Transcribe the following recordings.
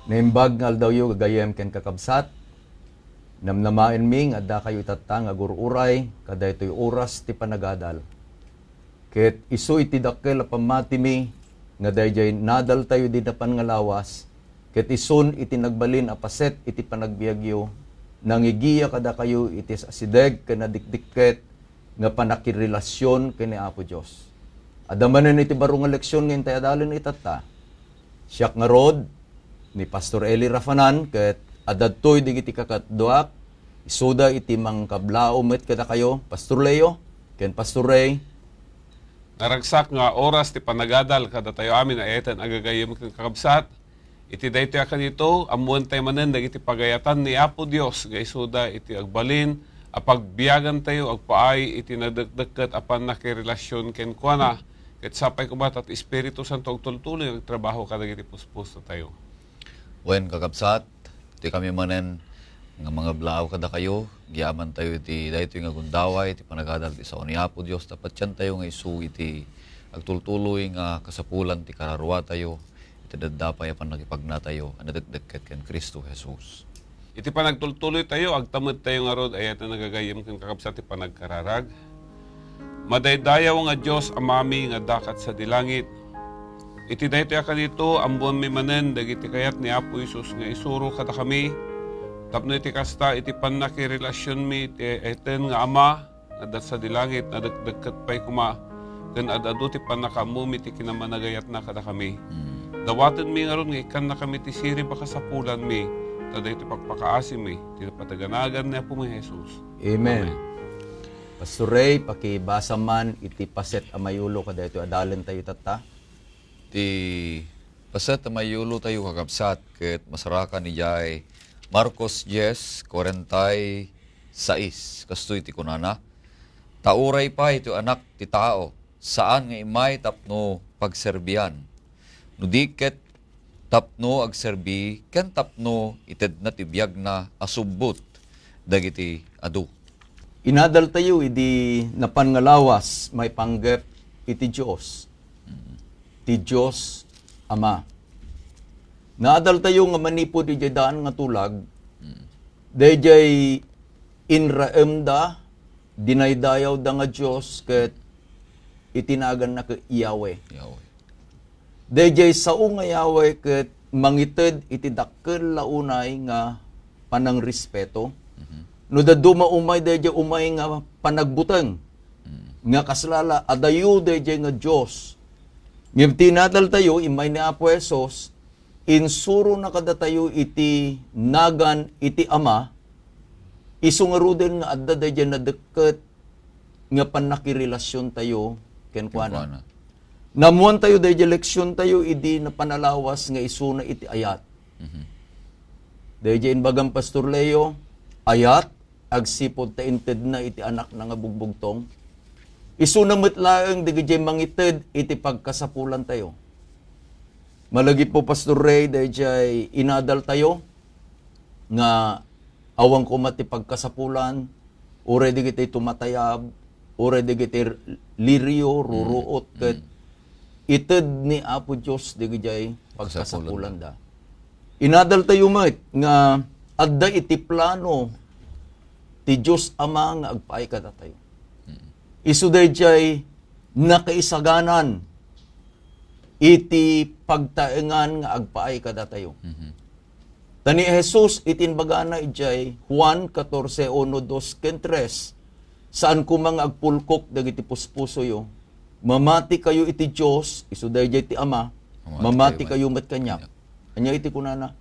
Naimbag nga daw yu gagayem ken kakabsat. Namnamain ming adda kayo itatang agururay kada ito'y oras ti panagadal. Ket isu iti dakkel a pamati mi nga dayjay nadal tayo dinapan nga lawas. Ket isun iti nagbalin a paset iti panagbiagyo. Nangigiya kada kayo iti asideg ken nadikdikket nga panakirelasyon ken ni Apo Dios. Adamanen iti baro nga leksyon nga intay adalin itata. Siak nga rod ni Pastor Eli Rafanan ket adadtoy digiti kakatduak isuda iti mangkablao met kada kayo Pastor Leo ken Pastor Ray. Naragsak nga oras ti panagadal kada tayo amin ayatan agagayem ken kakabsat. Iti daytoy kanito amuan tayo manen dagiti pagayatan ni Apo Dios nga isuda iti agbalin a pagbiyagan tayo agpaay iti nadagdagket apan nakirelasyon ken kuana ket sapay kumat at Espiritu Santo ug tultuloy agtrabaho kadagiti puspuso tayo. Wen kakabsat, iti kami manen nga mga blaaw kada kayo, giyaman tayo iti daytoy nga gundaway, iti panagadal ti sao ni Apo Dios, tapat yan tayo nga isu iti agtultuloy nga kasapulan ti kararwa tayo, iti daddapay apan nagipagna tayo, anadagdagket ken Kristo Jesus. Iti panagtultuloy tayo, agtamad tayo nga rod, ayat na nagagayam kang kakabsat, iti panagkararag. Madaydayaw nga Diyos amami nga dakat sa dilangit. Iti daytoy kanito, ambuan mi manen, dagiti kayat ni Apo Isus nga isuro kada kami. Tapno iti kasta, iti panakirelasyon mi, iti eten nga ama, nga dat sa dilangit, na dagdagkat pa'y kuma, ken adado ti panakamumi, ti kinamanagayat na kada kami. Dawaten mi nga ron, nga ikan na kami ti siri baka sa pulan mi, tada iti pagpakaasim mi, ti pataganagan ni Apo mi Jesus. Amen. Pastor Ray, pakibasa man iti paset a mayulo kada ito adalin tayo tata. Ti paset mayulo tayo kakabsat, ket masarakan ni Jai Marcos 10:46, kastoy ti kunana. Tauray pa ito anak ti tao, saan nga imay tapno pagserbian. Nudiket tapno agserbi, ken tapno ited na tibiyag na asubot, dagiti adu. Inadal tayo idi napan nga lawas may panggep iti Dios. Ti Dios Ama. Naadal tayo nga manipod iti daan nga tulag. Dayjay inraem dinaydayaw da nga Dios ket itinagan na ke Yahweh. Yahweh. Dayjay sao nga Yahweh ket mangited iti dakkel launay nga panang respeto. No daduma umay dayjay umay nga panagbuteng. Nga kaslala adayo dayjay nga Dios. Ngem tinadal tayo imay ni Apo Jesus insuro na kada tayo iti nagan iti Ama isu nga ruden nga adda dayjay na deket nga panakirelasyon tayo ken kuana. Namuan tayo dayjay leksyon tayo idi na panalawas nga isu na iti ayat. Dayjay inbagang Pastor Leo ayat agsipod ta inted na iti anak na nga bugbugtong. Isu na metlaeng digijay mangited iti pagkasapulan tayo. Malagi po Pastor Ray dayjay inadal tayo nga awang kumati pagkasapulan, ure digiti tumatayab, ure digiti lirio, ruruot, ket ited ni Apo Dios digijay pagkasapulan da. Inadal tayo met nga adda iti plano ti Dios Ama nga agpaay kada tayo. Isu dayjay nakaisaganan iti pagtaengan nga agpaay kada tayo. Tani Jesus itinbagana ijay Juan 14:1-2-3 saan ko mga agpulkok dagiti puspuso yo mamati kayo iti Dios isu dayjay ti Ama mamati kayo met kanya. Anya iti kunana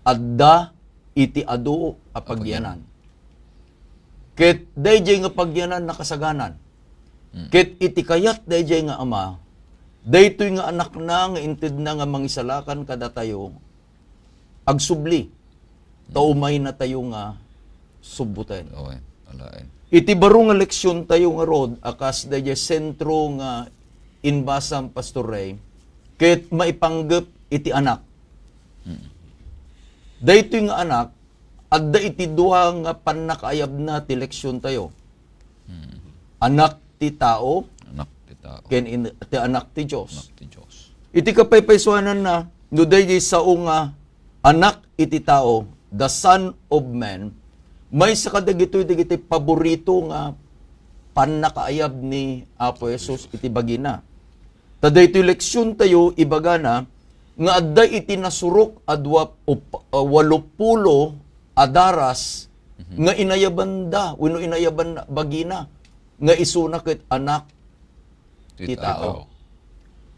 adda iti adu a pagyanan. Ket dayjay nga pagyanan nakasaganan. Ket iti kayat dayjay nga Ama, daytoy nga anak na nga inted na nga mangisalakan kada tayo, agsubli, taumay na tayo nga subuten. Okay, alain. Iti baro nga leksyon tayo nga rod, akas dayjay sentro nga inbasam Pastor Ray, ket maipanggep iti anak. Daytoy nga anak, adda iti duha nga panakaayab na ti leksyon tayo. Anak ti tao, Anak ti tao. ken ti anak ti Dios. Anak ti Diyos. Iti kapaypaysuanan na, no dayjay sao nga anak iti tao, the Son of Man, may sa kadagitoy-digitoy paborito nga panakaayab ni Apo Jesus iti bagina. Taday ito leksyon tayo, ibaga na, nga adda iti nasurok adwa 80 adaras nga inayaban da, wino inayaban na bagina, nga isuna ket anak ti tao.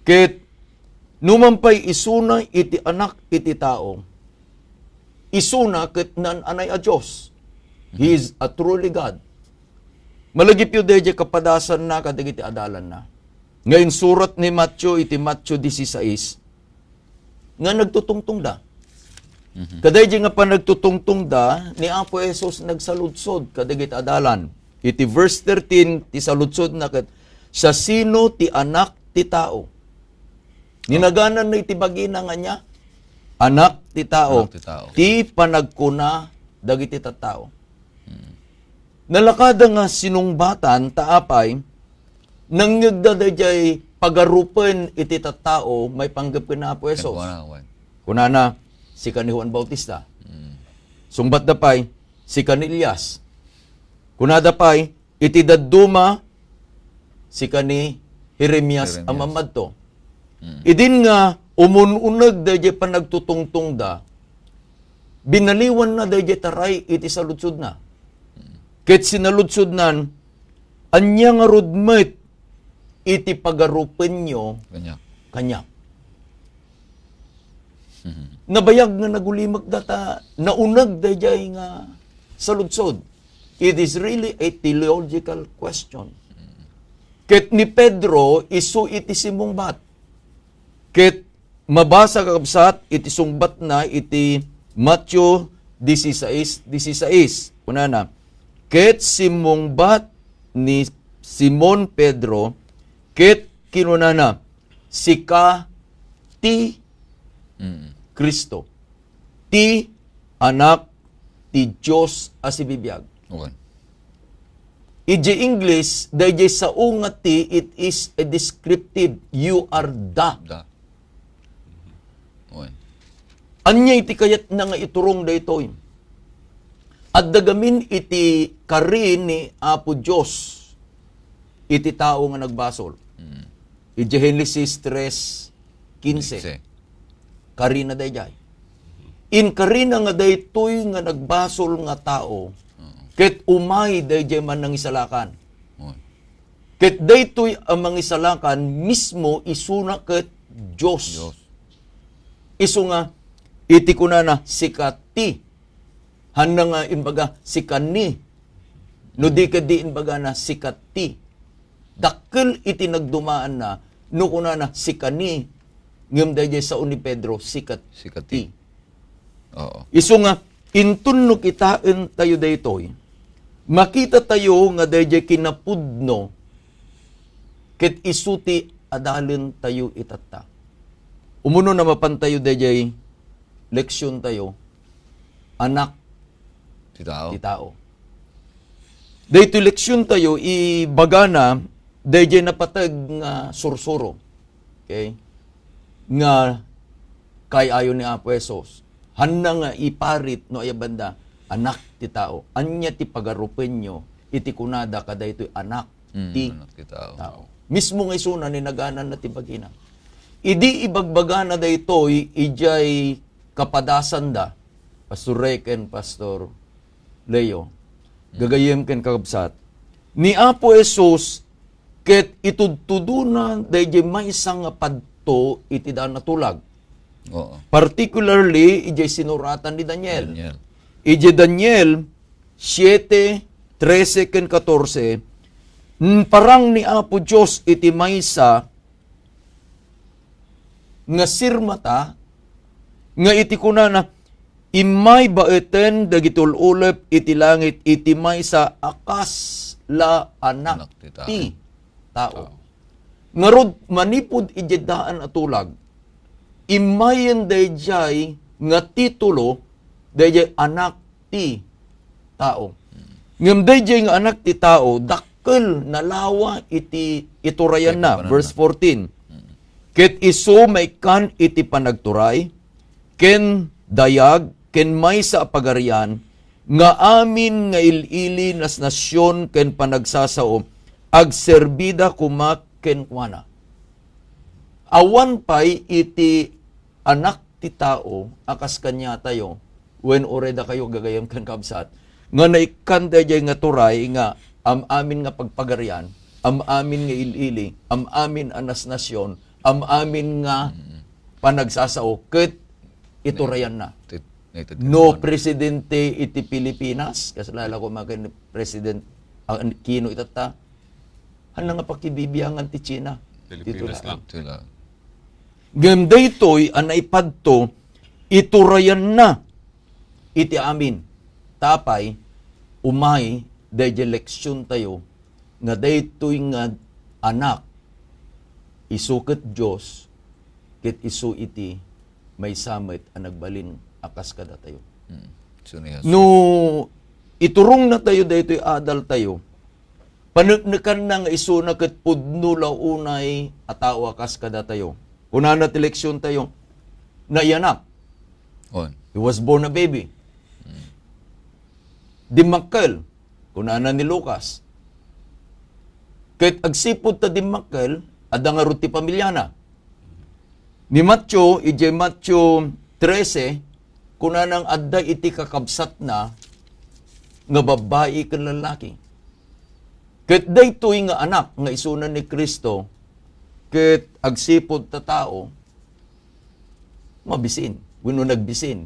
Ket numampay isuna iti anak iti tao, isuna ket nan anay a Dios. He is a truly God. Malagip yu deje kapadasan na kadagiti adalan na. Ngayon surat ni Matthew iti Matthew 16 nga nagtutungtong da. Kadaydi nga pa nagtutungtong da ni Apo Jesus nagsaludsod kadagiti adalan. Iti verse 13 ti saludsod na ket sa sino ti anak ti tao. Ninaganan na iti bagina nga niya anak ti tao. Anak ti tao. Ti panagkuna dagiti tattao. Nalakada nga sinungbatan taapay nangyagda dayjay pagarupen iti tattao may panggap na Apo Jesus. Kunana si kan Juan Bautista. Sungbat dapay si kan Elias. Kunada pay iti dadduma si kan ni Jeremias amamadto. Idin nga umununag dayjay panagtutungtong da binaliwan na dayjay taray iti saludsod na. Ket sinaludsod nan, anya nga rudmet iti pagarupen nyo kanya. Nabayag nga nagulimag data, naunag dayjay nga saludsod. It is really a theological question. Ket ni Pedro, isu iti simungbat. Ket mabasa kakabsat, iti sungbat na iti Matthew 16. Kunana, ket simungbat ni Simon Pedro, ket kinunana, sika ti Kristo. Ti anak ti Diyos asibibiyag. Okay. Ije English, dayjay sa nga ti, it is a descriptive. You are the. Okay. Anya iti kayat na nga iturong daytoy. At dagamin iti kari ni Apo Diyos, iti tao nga nagbasol. Iti Genesis 3:15. Kari na dayjay. In kari na nga daytoy nga nagbasol nga tao, ket umay dayjay man nang isalakan. Ket daytoy ang mangisalakan mismo isuna ket Diyos. Isu nga, iti kunana sikati. Handa nga imbaga sikani. No di ka di imbaga na sikati. Dakkel iti nagdumaan na no kunana sikani. Ngem dayjay sa ni Pedro sikati. Oo. Isu nga intun no kitaan tayo daytoy. Makita tayo nga dayjay kinapudno ket isuti adalin tayo itatta. Umuno na mapantayo dayjay leksyon tayo anak Ti tao. ti tao. Dayto leksyon tayo ibagana dayjay napatag nga sursuro. Okay? Nga kay ayo ni Apo Jesus. Handa nga iparit no ayabanda anak ti tao. Anya ti pagarupen nyo iti kunada kada ito'y anak ti Anak ti tao. Mismo nga isuna ni naganan na ti bagina. Idi ibagbagana daytoy ijay kapadasan da Pastor Rek and Pastor Leo. Gagayem ken kakabsat. Ni Apo Jesus ket itudtudunan dayjay maysa nga padto iti daan natulag. Oo. Particularly ijay sinuratan ni Daniel. Daniel. Ije Daniel 7:13 ken 14 parang ni Apo Dios iti maysa nga sirmata nga iti kunana imay baeten dagiti ululep iti langit iti maysa akas la anak ti tao. Ngarod manipud ije daan atulag imayen dayjay nga titulo dayjay anak ti tao. Ngem dayjay nga anak ti tao dakkel nalawa iti iturayan na verse 14. Ket isu may kan iti panagturay ken dayag, ken may sa apagarian, nga amin nga ilili nas nasyon ken panagsasao, agserbida kumak ken kuana. Awan pay iti anak ti tao, akas kanya tayo, when oreda kayo gagayam kan kabsat, nga naikanda jay nga turay, nga amin nga pagpagarian, amin nga ilili, amin anas nasyon, amin nga panagsasao, ket iturayan na. No presidente iti Pilipinas, kasalala ko mga president, kino itata, nga pakibibiyangan ti China. Pilipinas lang. Sila. Ngem daytoy anay padto iturayan na iti amin. Tapay umay dayjay leksyon tayo nga daytoy nga anak isuket Dios ket isu iti may samet ang nagbalin akas kada tayo. So, niya. No iturong na tayo daytoy adal tayo. Panagnakan na nga isu na ket pudno launay ataw akas kada tayo. Kunana ti leksyon tayo na iyanak. On. He was born a baby. Dimakkel. Kunana ni Lucas. Kahit agsipod ta dimakkel, ada nga ruti pamilyana. Ni Matthew, ije Matthew 13, kunanang adda iti kakabsat na nga babae ken lalaki. Kahit daytoy nga anak nga isunan ni Kristo, ket agsipod ta tao, mabisin. Wino nagbisin.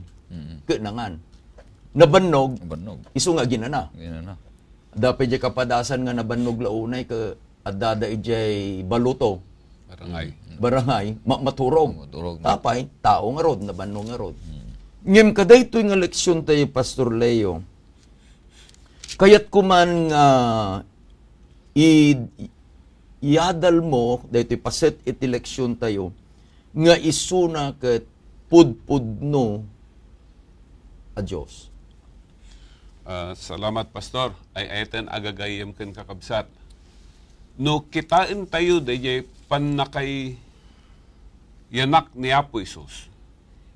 Ket nangan. Nabannog, Banog. isu nga ginana. Yan na. Dapat jay kapadasan nga nabannog launay ka adada ijay baluto. Barangay, maturog. Maturog. Tapay, tao nga rod, nabannog nga rod. Ngem kadaytoy nga leksyon tayo, Pastor Leo, kayat kuman nga iadal mo, daytoy paset iti leksyon tayo, nga isuna ket pudpudno a Dios. Salamat, Pastor. Ay ayatan agagayam ken kakabsat. No kitain tayo dayjay panakay yanak ni Apo Isus.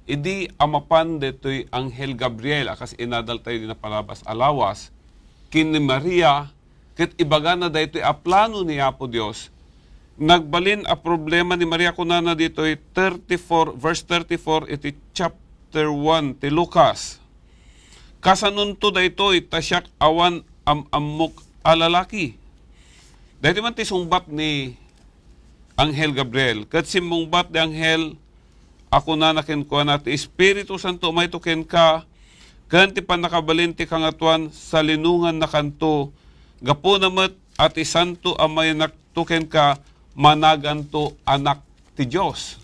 Idi amapan detoy Anghel Gabriel akas inadal tayo din na palabas alawas kin ni Maria ket ibaga na daytoy a plano ni Apo Dios. Nagbalin a problema ni Maria kunana ditoy 34 verse 34 iti chapter 1 ti Lucas. Kasanunto daytoy tasyak awan amok alalaki. Dahito man ti sungbat ni Anghel Gabriel. Kat simungbat ni Anghel, ako na nakinkuha na ti Espiritu Santo may tuken ka, ganti pa nakabalin ti kangatuan sa linungan na kanto, gapo namat at isanto amay naktuken ka, managanto anak ti Diyos.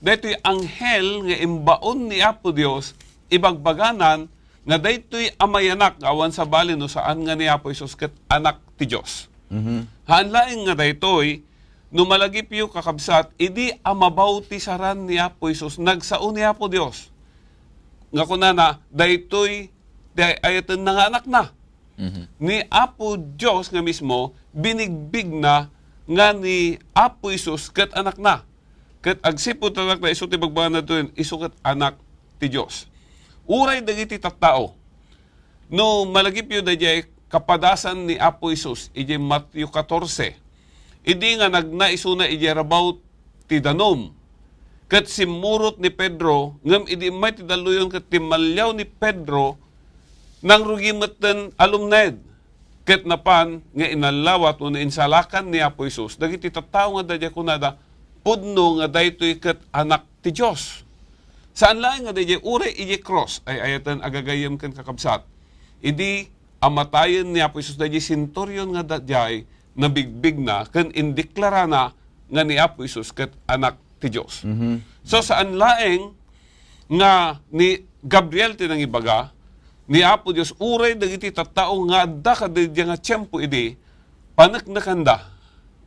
Dahito'y anghel nga imbaon ni Apo Dios, ibagbaganan, nga daytoy amayanak awan sa balin no saan nga ni Apo Isus ket anak ti Dios. Hanlaing nga daytoy no malagip yu kakabsat idi amabaw ti saran ni Apo Isus nagsao ni Apo Dios. Nga kunana daytoy ayatan nga anak na. Ni Apo Dios nga mismo binigbig na nga ni Apo Isus ket anak na. Ket agsipud anak na isu ti bagbanan naton isu ket anak ti Dios. Uray dagiti tattao. No malagip yu dayjay kapadasan ni Apo Isus ije Matthew 14. Idi nga nagnaisuna ije rabaw ti danom. Ket simurot ni Pedro ngem idi may ti daluyon ket timalyaw ni Pedro nang rugimetten alumned. Ket napan nga inalawat o insalakan ni Apo Isus dagiti tattao nga dayjay kunada pudno nga daytoy ket anak ti Dios. Saan lang nga dayjay uray ije cross ay ayatan agagayem ken kakabsat. Idi amatayen ni Apo Isus dayjay centurion nga dayjay nabigbig na ken indeklara na nga ni Apo Isus ket anak ti Dios. So saan laeng nga ni Gabriel tinangibaga ni Apo Dios uray dagiti tattao nga adda kadayjay nga tiempo idi paneknekanda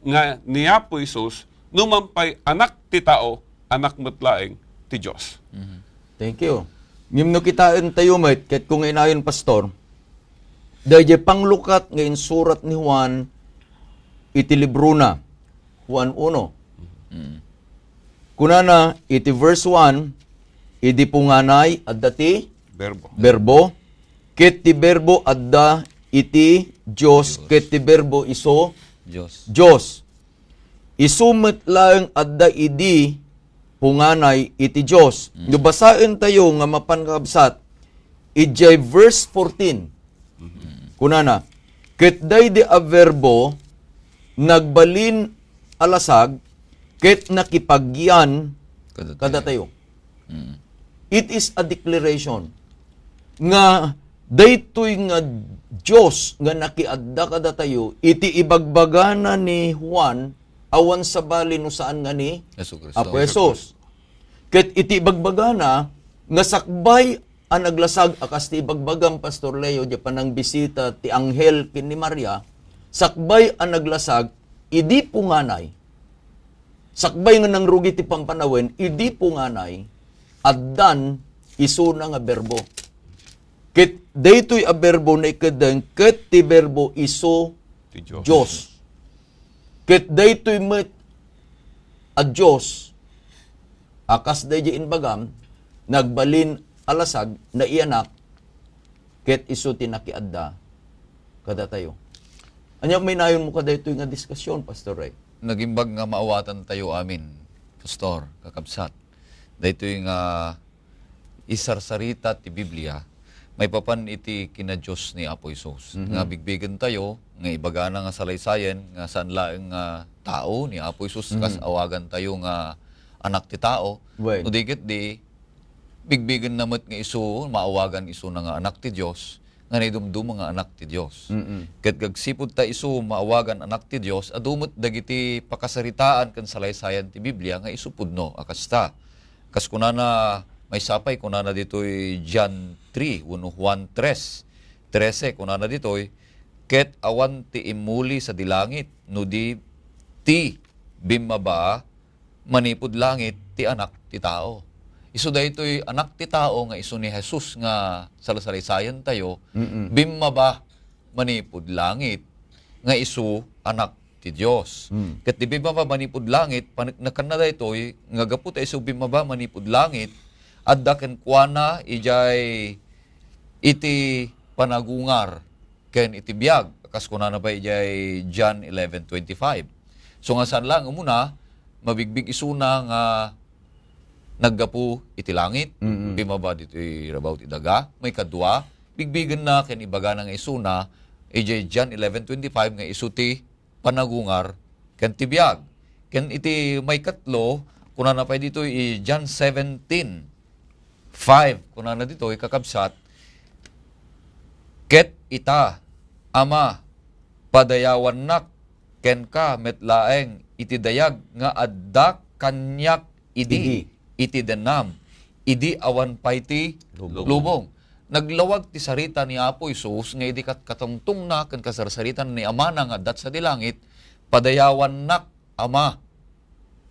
nga ni Apo Isus numampay anak ti tao anak metlaeng ti Dios. Thank you. Ngimno kitaan tayo met, ket kung inayon pastor, dayjay panglukat nga insurat ni Juan iti libro na, Juan 1. Kunana, iti verse 1, idi punganay adda ti Verbo. berbo, ket ti berbo adda iti Dios, ket ti berbo iso Diyos. Dios. Isumet lang adda idi punganay iti Dios. Basaen tayo nga mapankabsat ijay verse 14. Kunana, ket daydi a verbo nagbalin alasag ket nakipagyan kada tayo. It is a declaration nga daytoy nga Dios nga nakiadda kada tayo iti ibagbagana ni Juan awan sa bali no saan nga ni Yesu Kristo. Apo Jesus. Ket iti ibagbagana nga sakbay ang naglasag akas ti ibagbagam Pastor Leo di panang bisita ti anghel kin ni Maria, sakbay ang naglasag idi punganay. Sakbay nga nang rugi ti pampanawen idi punganay addan isuna nga berbo. Ket daytoy a berbo na ikadeng ket ti berbo iso Ti Diyos. Dios. Ket daytoy met a Dios akas daydi inbagam nagbalin alasag na ianak ket isu tinakiadda kada tayo. Anya may nayon mo kada ito nga diskusyon, Pastor Ray. Nagimbag nga maawatan tayo amin, Pastor, kakabsat. Dahito yung isarsarita ti Biblia, may papan iti kina Diyos ni Apo Isos. Nga bigbigan tayo, nga ibagana nga salaysayan, nga saan laeng tao ni Apo Isos, kas awagan tayo nga anak ti tao. Bueno. No dikit di, bigbigan namat nga iso, maawagan iso na nga anak ti Diyos, nga naidumdum nga anak ti Diyos. Ket gagsipod ta iso maawagan anak ti Diyos, adumot dagiti pakasaritaan kan salaysayan ti Biblia nga isupudno akasta. Kas kunana may sapay kunana ditoy John 3 wenno Juan 3:13 kunana ditoy ket awan ti imuli sa dilangit no di ti bimaba manipud langit ti anak ti tao. Isu daytoy anak ti tao nga isu ni Jesus nga salasaysayan tayo bimaba manipud langit nga isu anak ti Dios. Ket di bimaba manipud langit nakanna daytoy nga gapu ta isu bimaba manipud langit adda ken kuana ijay iti panagungar ken iti biag kas kunana pa ijay John 11:25. So nga saan lang umuna mabigbig isuna nga naggapu iti langit, bimaba dito rabaw ti daga, may kadwa, bigbigan na ken ibaga nga isuna, ijay John 11:25 nga isuti panagungar ken ti biag. Ken iti may katlo, kunana pa dito John 17:5, kunana dito kakabsat, ket ita, ama, padayawan nak, ken ka metlaeng iti dayag nga adda kanyak idi. Iti denam, idi awan pa iti lubong. Naglawag ti sarita ni Apo Isus, nga idi katungtung na, kan kasarsaritan ni Ama na nga dat sa dilangit, padayawan nak, Ama.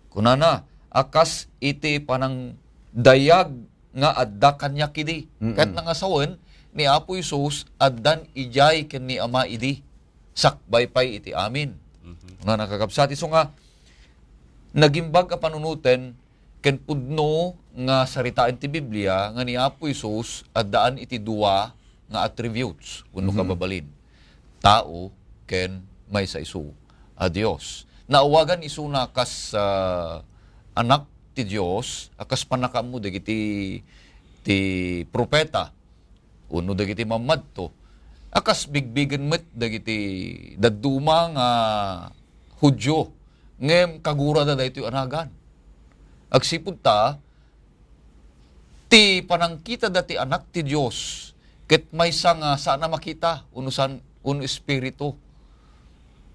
Kunana, akas iti panang dayag nga adda kanyak idi. Kat nangasawan, ni Apo Isus, addan ijay ken ni Ama idi. Sakbay pay iti amin. Kunana kakabsati. So nga, nagimbag a panunuten, ken pudno nga saritaan ti Biblia nga ni Apo Isus addaan iti dua nga attributes wenno kababalin. Tao ken maysa isu a Dios. Naawagan isu na kas anak ti Dios akas panakamu dagiti ti propeta wenno dagiti mamadto. Akas bigbigen met dagiti dadduma nga Hudyo ngem kagura da daytoy anagan. Agsipud ta, ti panangkita dati anak ti Diyos, ket may nga sana makita, unusan, espiritu.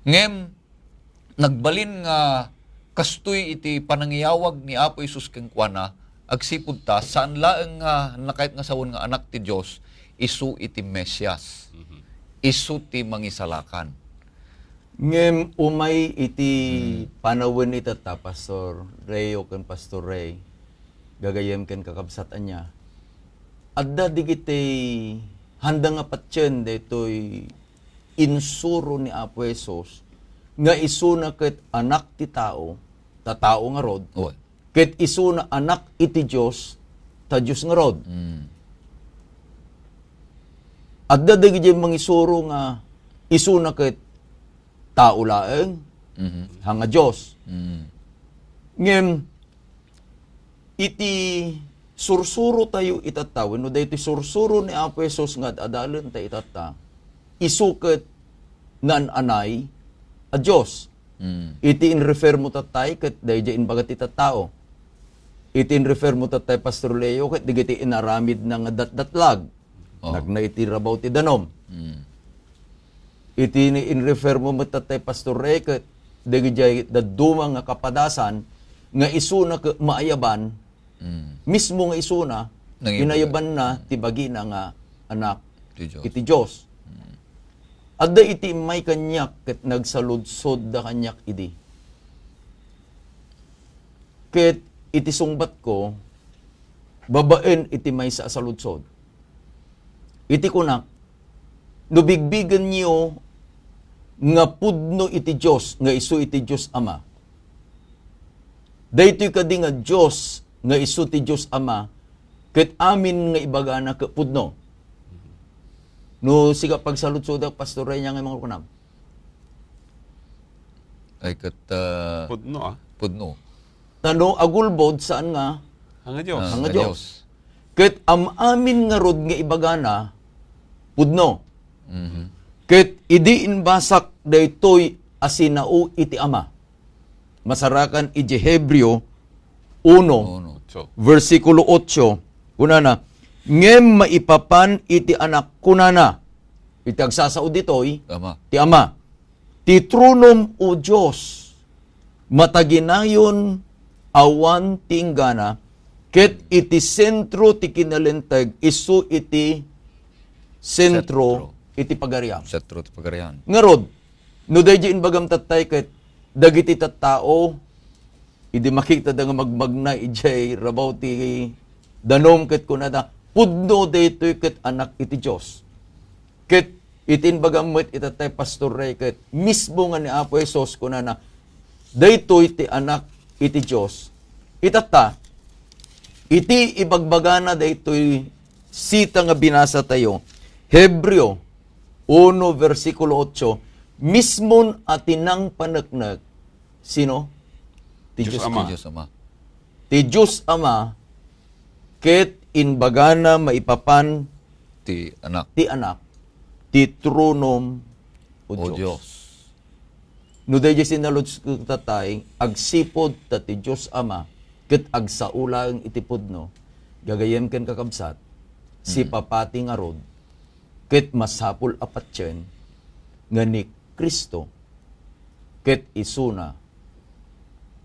Ngem, nagbalin nga kastoy iti panangiyawag ni Apo Isus keng kuana, agsipud ta, saan laeng nga nakait nga sawon nga anak ti Diyos, isu iti Mesyas, isu ti mangisalakan. Ngem umay iti panawin itata, Pastor Ray o ken Pastor Ray, gagayem ken kakabsatan niya. Adda digiti handa nga patyen detoy insuro ni Apo Jesus nga isuna ket anak ti tao, ta tao nga rod, Oy. ket isuna anak iti Dios ta Diyos nga rod. Mm. At dadag dyan mga isuro nga isuna ket tao laeng, Mhm. hanga Diyos. Mm. Ngem, iti sursuro tayo itataw, no dahil iti sursuro ni Apo Jesus nga adalan tayo itata, isuket nga anay a Diyos. Mm. Iti in-refer mo tatay ket dahil dyan bagat itatao. Iti in-refer mo tatay Pastor Leo ket digiti inaramid na nga datdatlag. Oh. Nagnaiti rabaw ti danom. Mm. Iti in-refer mo tatay Pastor Ray ket digiti daduma nga kapadasan nga isuna ke maayaban, Mm. mismo nga isuna, Nang inayaban na tibagi na nga anak Ti Diyos. iti Diyos. Adda iti may kanyak ket nagsaludsod da kanyak idi. Ket iti sungbat ko, babaen iti may sa saludsod. Iti kunak, nubigbigan niyo nga pudno iti Diyos, nga isu iti Diyos Ama. Daytoy kadi nga Diyos, nga isu ti Diyos Ama, ket amin nga ibagana ke pudno. No, siga pagsaludsod ang Pastor Ray niya nga mga kunam. Ay kat Pudno pudno. Tano, agulbod saan nga, Hanga Diyos. Hanga Diyos. Ket amin nga rod nga ibagana, pudno. Mhm. Ket idi inbasak daytoy asinao iti Ama. Masarakan iti Hebreo 1, Uno. So, versikulo 8, kunana, ngem maipapan iti anak kunana, iti agsasao ditoy, Tama. ti Ama, ti tronom o Diyos, mataginayon awan tinggana, ket iti sentro ti kinalintag, isu iti sentro iti pagariam. Sa truth pagarihan. Nga rod, no daydi inbagam tatay ket dagiti tattao, idi makita da nga magmagna ijay rabaw ti danom ket kunada, pudno daytoy ket anak iti Dios. Ket itin bagammet itatay Pastor Ray ket mismo nga ni Apo Jesus kunana, daytoy ti anak iti Dios. Itata, iti ibagbagana daytoy sita nga binasa tayo, Hebreo 1, versikulo 8, mismon atinang panagnag, sino? Ti Diyos Diyos Ama. Ti Diyos Ama. Ti Diyos Ama, ket inbagana maipapan Ti anak. ti anak, ti tronom o O Diyos. Diyos. No dayjay sinalods ko tatay, agsipod ta ti Diyos Ama, ket agsaulang itipudno, gagayem ken kakabsat, si papati nga rod, ket masapul apatyen, nga ni Kristo, ket isuna,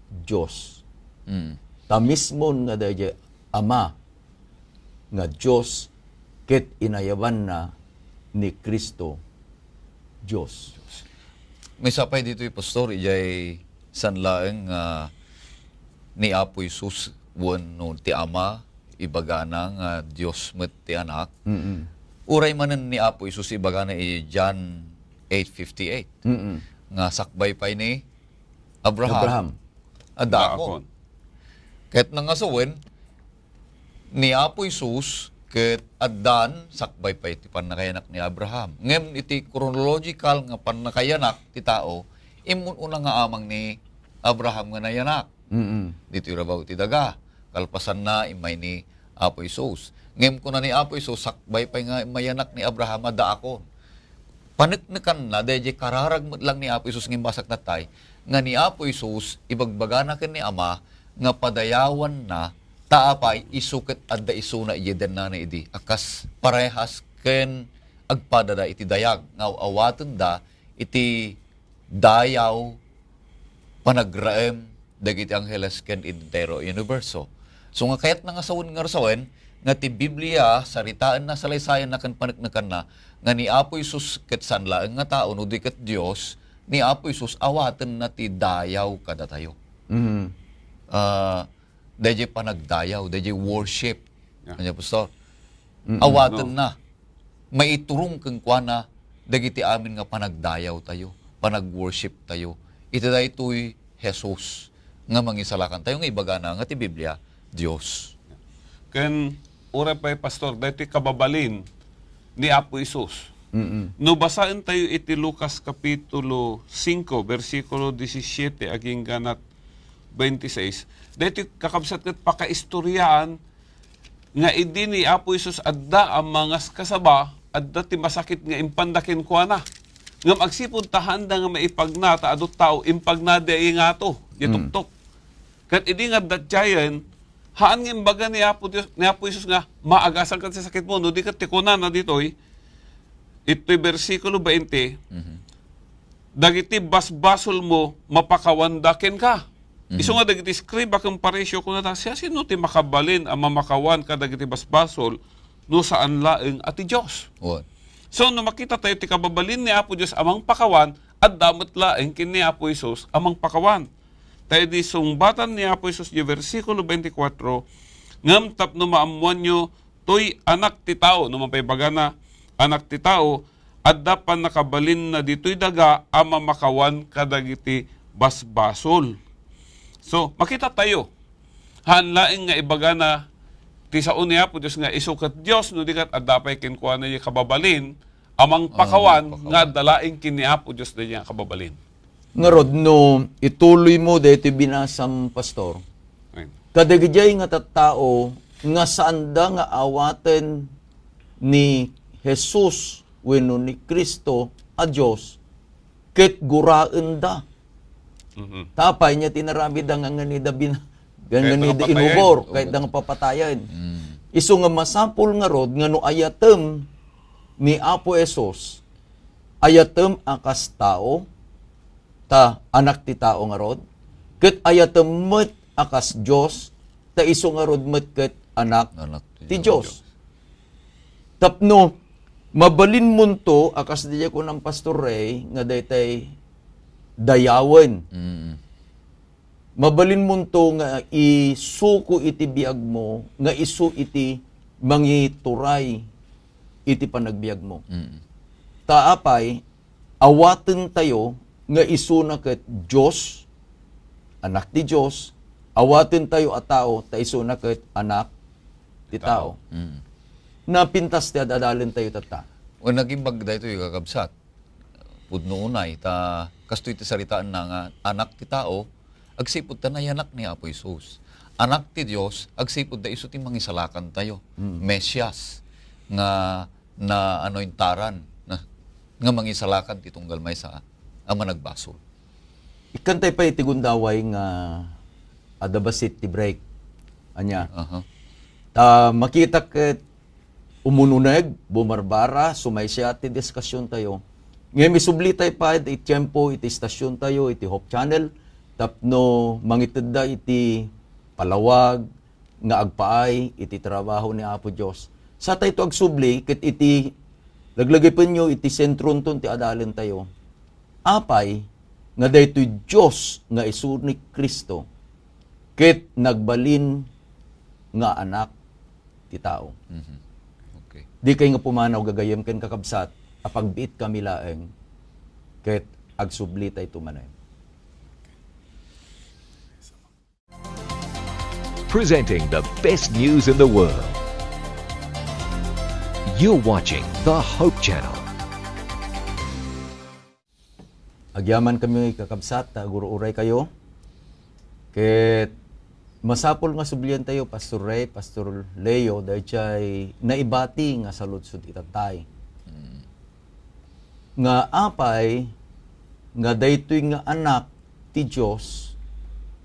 Diyos. Mm. Ta mismo nga dayjay Ama, nga Diyos, ket inayaban na ni Kristo, Diyos. May sapay dito yung pastor, ijay sanlaeng ni Apo Isus no ti Ama, ibagana nga Diyos met ti anak. Mm-mm. Uray manen ni Apo Isus ibagana John 8:58. Mm-mm. Nga sakbay pa ni Abraham. Abraham. Adakon. Ket nangasawen ni Apo Isus ket addan sakbay pa iti panakayanak ni Abraham. Ngem iti chronological nga panakayanak ti tao imun una nga amang ni Abraham nga nayanak. Mm-mm. Dito irabaw ti daga. Kalpasan na imay ni Apo Isus. Ngem kuna ni Apo Isus sakbay pa nga mayanak ni Abraham adakon. Paniknikan na dayjay kararag lang ni Apo Isus ngem basak natay nga ni Apo Isus ibagbagana ken ni Ama nga padayawan na taapay isuket adda isuna iyeden na idi akas parehas ken agpadada iti dayag nga awaten da iti dayaw panagraem dagiti angheles ken entero universo. So nga kayat nga sawon nga rasawen nga ti Biblia saritaan na salaysayan na kan paniknakan na nga ni Apo Isus ket sanlaeng nga tao no di ket Dios ni Apo Isus awaten na ti dayaw kada tayo. Mhm. Dayjay panagdayaw, dayjay worship. Yeah. Kanya pastor. Mm-mm. Awaten na. Maiturong kang kuana dagiti amin nga panagdayaw tayo, panag-worship tayo. Iti daytoy Jesus nga mangisalakan tayo nga ibagana nga ti Biblia, Dios. ken ura pa pastor dahito kababalin ni Apo Isus. No basahin tayo iti Lucas Kapitulo 5, versikulo 17, aging ganat 26. Dahito kakabsat kat pakaistoryaan nga idi ni Apo Isus adda ang mga kasaba, adda ti masakit nga impandakin ko na. Ngam agsipod tahanda nga maipagnata adot tao impagnada nga to, gituktok. Kat idi nga datyayan, haan nga imbaga ni Apo Isus nga maagasan ka sa sakit mo, no di ka tikunan na ditoy, ito'y versikulo 20, dagiti basbasol mo, mapakawandakin ka. Iso nga dagiti scribe akong paresyo ko na siya sino ti makabalin ang mamakawan ka dagiti basbasol no saan laeng ati Diyos. What? So, no makita tayo ti kababalin ni Apo Diyos amang pakawan at damat laeng kin ni Apo Isus amang pakawan. Tayo di sungbatan ni Apo Isus di versikulo 24, ngam tapno maamuan nyo to'y anak ti tao, no mapaybaga anak ti tao, at dapat nakabalin na dito'y daga ama makawan kadagiti basbasol. So, makita tayo, hanlaing nga ibaga na ti sao ni Apo Diyos nga isukat Diyos, no di kat adapay kinkuha na yung kababalin, amang pakawan nga dalaing kini Apo Diyos na yung kababalin. Nga rod, no, ituloy mo dito binasam pastor, Right. kadagijay nga tattao nga saanda nga awaten ni Jesus wenno ni Kristo a Dios ket guraen da. Tapay niya tinarami da nga nida napatayan. inubor kahit da nga papatayan. Isu nga masapul nga rod nga no ayatem ni Apo Jesus ayatem akas tao ta anak ti tao nga rod ket ayatem met akas Dios ta isu nga rod met ket anak ti Dios. Tapno mabalin munto akas diya ko ng Pastor Ray nga daytay dayawen. Mabalin munto nga isuko iti biag mo nga isu iti mangituray iti panagbiag mo. Taapay awaten tayo nga isu na ket Dios anak ti Dios, awaten tayo a tao ta isu na ket anak ti tao. Napintas ti adadalin tayo tata. O naging bagda ito yung kakabsat. Pudno unay, ta kasto iti saritaan na nga, anak ti tao, agsipod ta na yanak ni Apo Isus. Anak ti Diyos, agsipod da iso ti mangisalakan tayo. Mesyas, nga na anointaran, nga mangisalakan ti tunggal may sa ang managbasol. Ikantay pa iti gundaway nga adabasit ti break. Anya. Ta makita ket umununeg, bumarbara, sumay siya ti diskasyon tayo. Ngayon misubli tayo pa iti tiyempo, iti istasyon tayo, iti Hope Channel, tapno mangitid da iti palawag, nga agpaay, iti trabaho ni Apo Diyos. Sa tayo ito agsubli, ket iti laglagay pa nyo, iti sentron ton ti adalin tayo. Apay, nga daytoy Diyos nga isu ni Kristo, ket nagbalin nga anak ti tao. Okay. Di kay nga pumanaw gagayem ken kakabsat, apagbiit kami laeng, ket agsubli tayo tumanay. Presenting the best news in the world. You're watching the Hope Channel. Agyaman kami kakabsat, guro-uray kayo. Ket masapol nga sublian tayo, Pastor Ray, Pastor Leo, dahil siya'y naibati nga saludsod itatay. Nga apay, nga daytoy nga anak ti Diyos,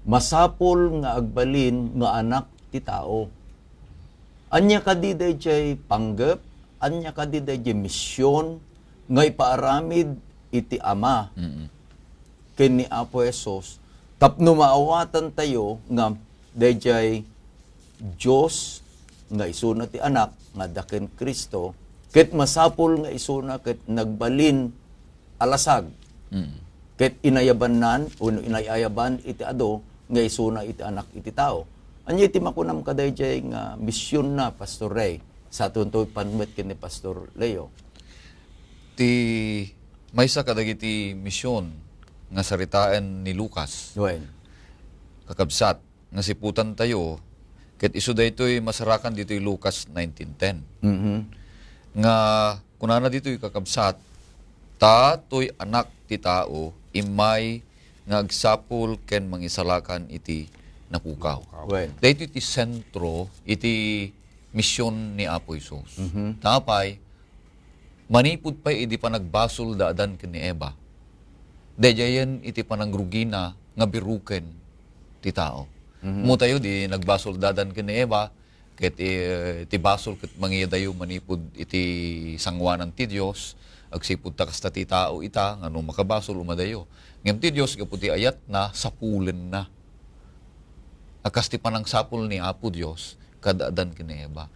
masapol nga agbalin nga anak ti tao. Anya kadi dahil siya'y panggap, anya kadi dahil siya'y misyon, nga ipaaramid iti Ama, ken ni Apo Jesus, tapno maawatan tayo nga dayjay Dios nga isuna ti anak nga daken Kristo ket masapol nga isuna ket nagbalin alasag ket inayabanan o inayaban iti ado nga isuna iti anak iti tao. Anya iti makunam ka dayjay nga misyon na Pastor Ray sa tuntoy panmet ken ni Pastor Leo. Ti maysa kadagiti misyon nga saritaan ni Lucas. Well, Kakabsat, nga siputan tayo, Ket isu daytoy masarakan ditoy Lucas 19:10. Mhm. Nga kunana ditoy kakabsat, ta toy anak ti tao imay nga agsapul ken mangisalakan iti napukaw. Wen. Daytoy ti sentro iti misyon ni Apo Isus. Tapay manipud pay idi panagbasol daadan ken ni Eva. Dayayen iti panangrugina nga biruken ti tao. Mo tayo di nagbasol dadan ken ni Eva ket ti basol ket mangyadayo manipud iti sangwanan ti Dios agsipud ta kasta ti tao ita ngano makabasol umadayo. Ngem ti Dios gaputi ayat na sapulen na. Akas ti panangsapul ni Apo Dios kadaadan ken ni Eva.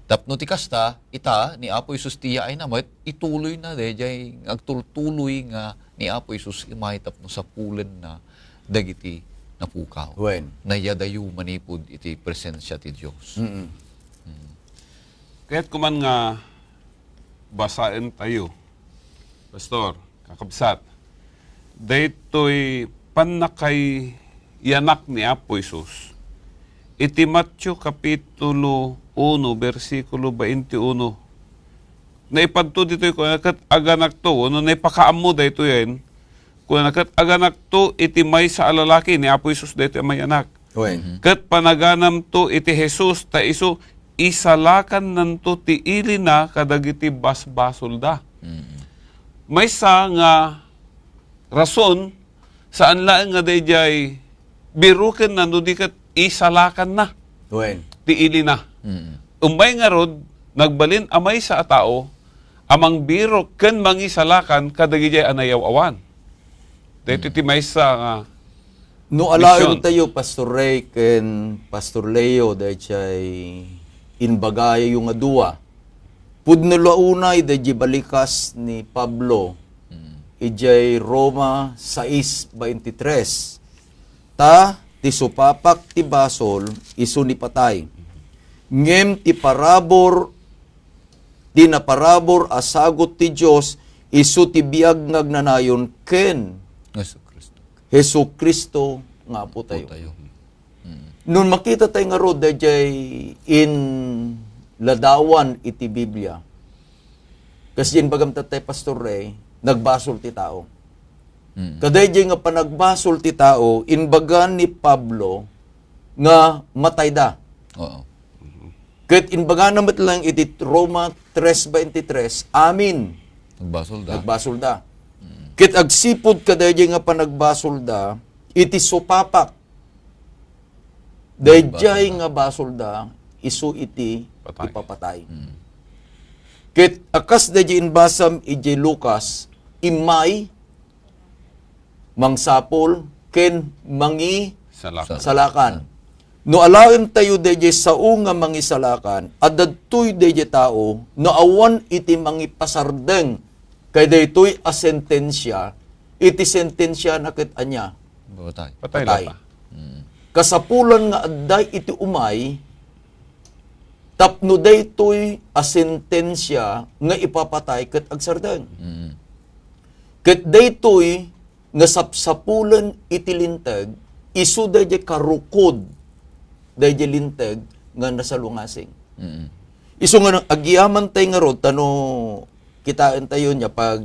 Tapno ti kasta ita ni Apo Isus tiya ay namat ituloy na dayjay agtultuloy nga ni Apo Isus imay tapno sapulen na dagiti napukaw. Wen. Nayadayo manipud iti presensya ti Dios. Kaya't kuman nga basain tayo, Pastor, kakabsat, daytoy panakay yanak ni Apo Isus. Iti Matthew Kapitulo 1, versikulo 21. Naipadto dito kung nakat aganak to, ano naipakaamo dito yan, kung nakat aganak to, iti may sa alalaki ni Apo Isus dito may anak. Wen. Kat panaganam to iti Jesus, ta iso isalakan nanto ti ili na kadagiti basbasol da. May sa nga rason, saan lang nga dayjay biruken na di kat isalakan na Wen. ti ili na. Umbay nga rod, nagbalin amay sa atao, amang biro ken mangisalakan kadagijay anayaw awan. Dito ti may sa nga No alayon Mission. tayo, Pastor Ray ken Pastor Leo, dahil siya'y inbagaya yung adua. Pudno launay, dahil balikas ni Pablo, ijay Roma 6:23. Ta, ti supapak ti basol, isu ni patay. Ngem ti parabor, di naparabor asagot ti Diyos, isu ti biag ngagnanayon ken Yesu Kristo. Hesu Kristo nga po tayo. Nung makita tayo nga ro, dajay in ladawan iti Biblia. Kasi yun bagam tatay Pastor Ray, nagbasol ti tao. Kadayjay nga panagbasol ti tao, inbagan ni Pablo nga matay da. Oo. Kat inbagan namat lang iti Roma 3:23, amin, Nagbasol da. nagbasol da. Kit agsipod kadayjay nga panagbasol da, iti supapak. Dayjay nga basol da, isu iti Patay. ipapatay. Kit akas dayjay inbasam iti Lucas, imay, mangsapol, ken mangi salakan. salakan. No alaen tayo dayjay sao nga mangisalakan, adadtoy dayjay tao, no awan iti mangipasardeng, kay daytoy a sentensya, iti sentensya na ket anya. Batay. Patay Patay. la pa. Kasapulan nga adday iti umay, tapno daytoy a sentensya nga ipapatay ket agsardeng. Ket daytoy nga sapsapulan iti linteg, isu dayjay karukod dayjay linteg nga nasalungasing. Isu nga nang agyaman tay nga rod tano kitain tayo niya pag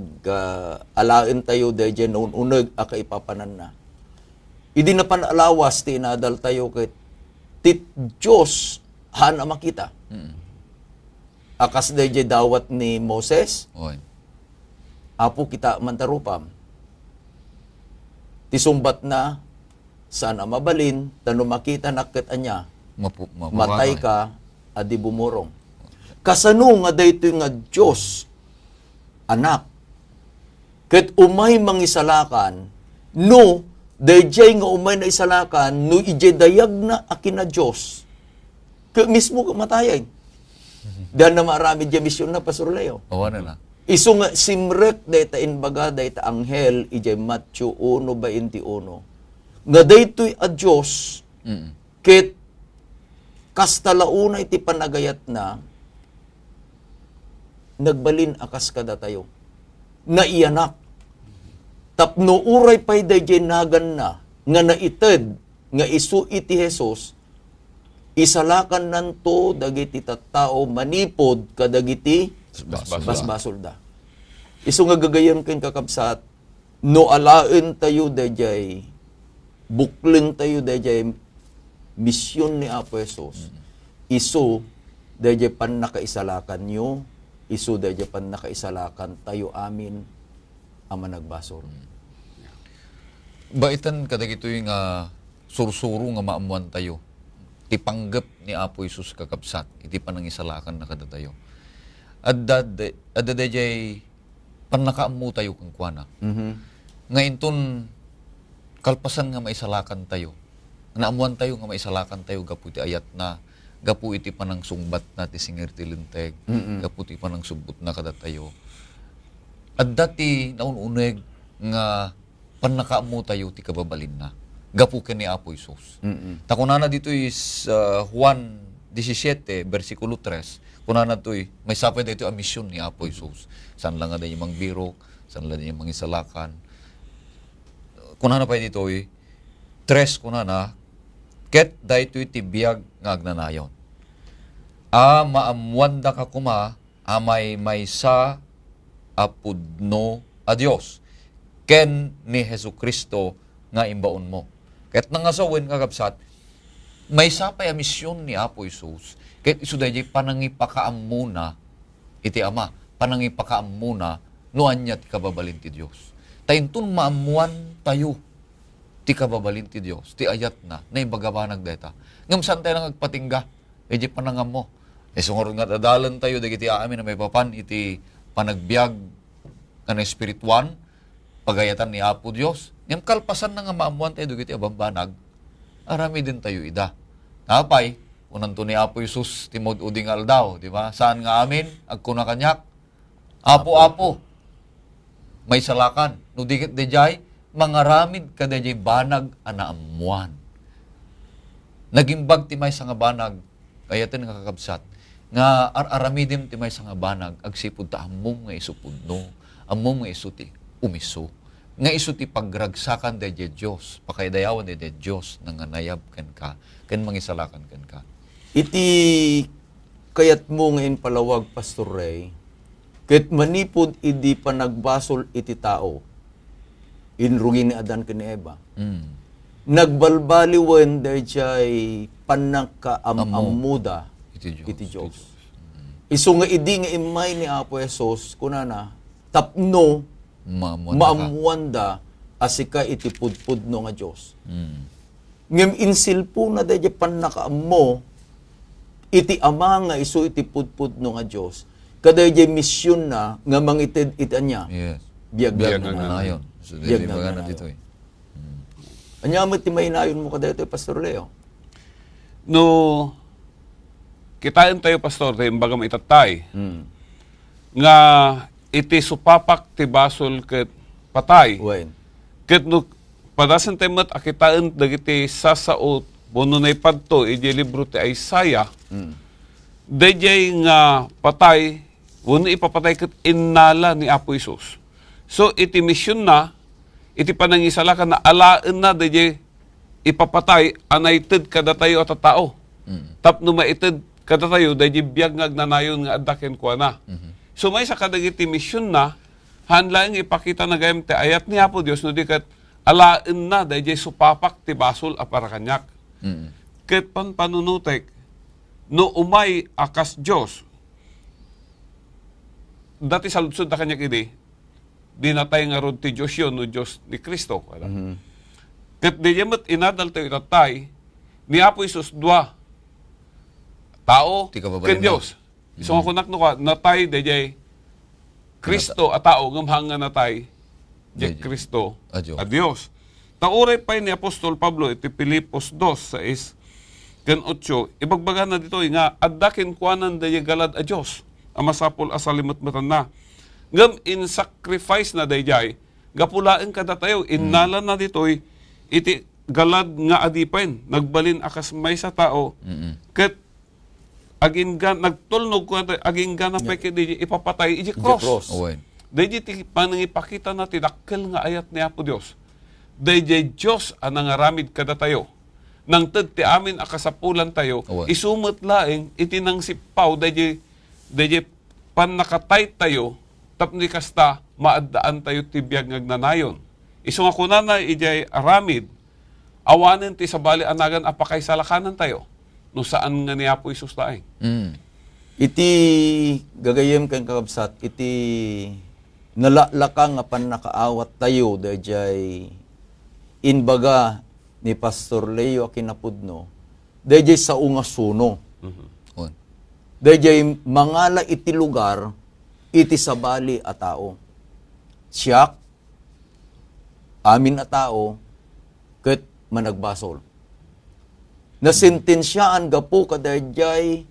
alain tayo dayjay noon uneg a kaipapanan na. Idi na panalawas ti inadal tayo ket ti Dios han a makita. Akas dayjay dawat ni Moses, Oy. apo kita mantarupam. Ti sumbat na saan ang mabalin, tano makita nakit anya, matay ka, adi bumurong. Kasano nga daytoy nga Diyos, anak, ket umay mangisalakan, no, dayjay nga umay na isalakan, no ijay dayag na akin na Diyos, ke mismo kamatayay. Dahil na marami dyan misyon na, Pastor Leo. Awa na na. Isu nga simrek dayta inbaga dayta anghel ijay Matthew 1:21. Nga daytoy a Dios ket kastalauna iti panagayat na nagbalin akas kada tayo. Naiyanak. Tapno uray pay dayjay nagan na nga naited nga isu iti Jesus isalakan nanto dagiti tattao manipod kadagiti basbasol da. Isu nga gagayon ken kakabsat, no alaen tayo dayjay, buklen tayo dayjay misyon ni Apo Jesus. Isu dayjay pan nakaisalakan nyo, isu dayjay pan nakaisalakan tayo amin ama nagbasol. Baitan kadagito yung sursuro nga maamuan tayo. Ti panggap ni Apo Isus kakabsat, iti panangisalakan na kada tayo. Adda dayjay panakaamu tayo kang kuana. Ngayon ton kalpasan nga maisalakan tayo. Naamuan tayo nga maisalakan tayo gapu iti ayat na, gapu iti panang sungbat na ti singir ti linteg, gapu iti panang subbot na kada tayo. Adda ti naununeg nga panakaamu tayo ti kababalin na. Gapu ken ni Apo Isus. Takunana dito is Juan 17, versikulo 3, kunana to'y may sapay dito ang misyon ni Apo Isus. Saan lang nga yung mangbirok, saan lang yung mangisalakan. Kunana pa dito'y 3, kunana, ket daytoy ti biyag nga agnanayon. Maamuanda ka kuma, amay maysa apudno a Dios. Ken ni Jesucristo nga imbaon mo. Ket nangasawin kakabsat, may sapay a misyon ni Apo Isus. Ket isu dayjay panangipakaam muna iti Ama, panangipakaam muna nuan niya ti kababalin ti Dios. Tayintun maamuan tayo ti kababalin ti Dios, ti ayat na imbagabanag deta. Ngam saan tayo nagpatingga? Iti panangam mo. Sungor nga dadalan tayo dagiti amin na may papan iti panagbiag kana espirituan pagayatan ni Apo Dios. Ngam kalpasan na nga maamuan tayo dagiti abambanag, arami din tayo ida. Napay, unan to ni Apo Isus, timod uding aldaw, di ba? Saan nga amin, agkuna kanyak, Apo, may salakan. No dikit dejay, mangaramid ka dejay banag anaamuan. Nagimbag ti may nga banag, ayatin nga kakabsat, nga aramidim ti may nga banag, agsipud ta amom nga isupudno, amom nga isuti, umiso. Nga isuti pagragsakan dayjay Diyos, pakaidayawan dayjay Diyos, nanganayab ken ka, ken mangisalakan ken ka. Iti kayat mo ngayon palawag, Pastor Ray, ket manipod idi pa nagbasol iti tao, inrugin ni Adan ken ni Eva. Nagbalbaliwen dayjay panakaamuda iti Diyos. Isu nga idi nga imay ni Apo Jesus, kunana, tapno, maamuanda asika iti pudpudno nga Diyos. Ngem insilpo na dayjay panakaammo iti Ama nga isu iti pudpudno nga Diyos. Kadayjay misyon na nga mangitid itanya. Yes. Biag na na. nayon. So, Biag dito na magana nayon. dito eh. Anya mo ti maynayon mo kadayto Pastor Leo. No, kitain tayo, Pastor, tayo bagam itatay. Nga iti supapak ti basol ket patay. Wen. Ket no, padasan tayo mat akitaan dagiti sasaot, bono na ipadto, iti libro ti Isaiah, dayjay nga patay, bono ipapatay ket innala ni Apo Isus. So, iti misyon na, iti panangisalakan na alaan na dayjay ipapatay, anaited kada tayo at tao. Tapno maited kada tayo, dayjay biyag nga agnanayon nga addaken kwa na. So may sa kadagiti misyon na, hanlaing ipakita na gayam ti ayat ni Apo Dios, no di kat alaan na, dayjay supapak ti basol aparakanyak. Ket panunutek, no umay akas Dios, dati sa lutsod na kanyak idi, dinatay nga rod ti Diyos yun, no Diyos ni Kristo. Ket di yamat inadal tayo itatay, ni Apo Isus dua, tao, Ti kababalin ken Diyos. So nga kunak no ka, natay dayjay Kristo a tao, ngamhang nga natay, dayjay Kristo a Diyos. a Diyos. Tauray pa ni Apostol Pablo, iti Pilipos 2:6 ken 8, ibagbaga na dito, nga addakin kuanan dayjay galad a Diyos, amasapol asalimot-matan na. Ngam in sacrifice na dayjay, gapulaen kada tayo, innala na ditoy, iti galad nga adipen, nagbalin akas may sa tao, ket aginggan, nagtulnog ko natin, aginggan na peke di ipapatay, iji cross. Owen. Dayjay ti panangipakita natin, dakkel nga ayat ni Apo Dios. Dayjay Diyos ang nangaramid kada tayo, nang ted ti amin akasapulan tayo, Awa. isumot laeng itinang sipaw dahi pan nakatay tayo tapno kasta maadaan tayo tibiyag ngagnanayon. Isu nga kunana ijay aramid awanen ti sabali anagan apakay salakanan tayo no saan nga ni Apo Isus laeng. Iti gagayem kang kakabsat, iti nalalaka nga pan nakaawat tayo dayjay inbaga ni Pastor Leo Akinapudno, dayjay sa ungasuno. On. Dayjay mangala iti lugar, iti sabali a tao. Siyak, amin a tao, ket managbasol. Nasentensyaan gapo kadayjay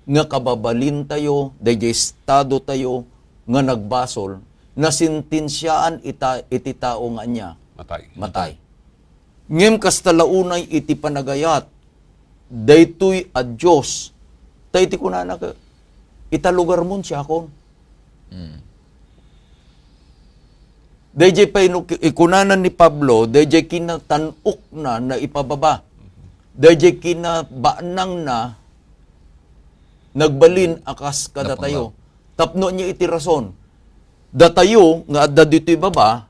nga kababalin tayo, dayjay estado tayo, nga nagbasol, nasentensyaan iti tao nga niya, matay. Ngem kastalaunay iti panagayat, daytoy a Diyos, tayo iti kunana ka, italugar mon siya kon. Dayjay pa ikunanan ni Pablo, dayjay kinatanok na ipababa. Dayjay kinabaanang na nagbalin akas kada tayo. Tapno niya iti rason. Datayo nga adda dito'y baba,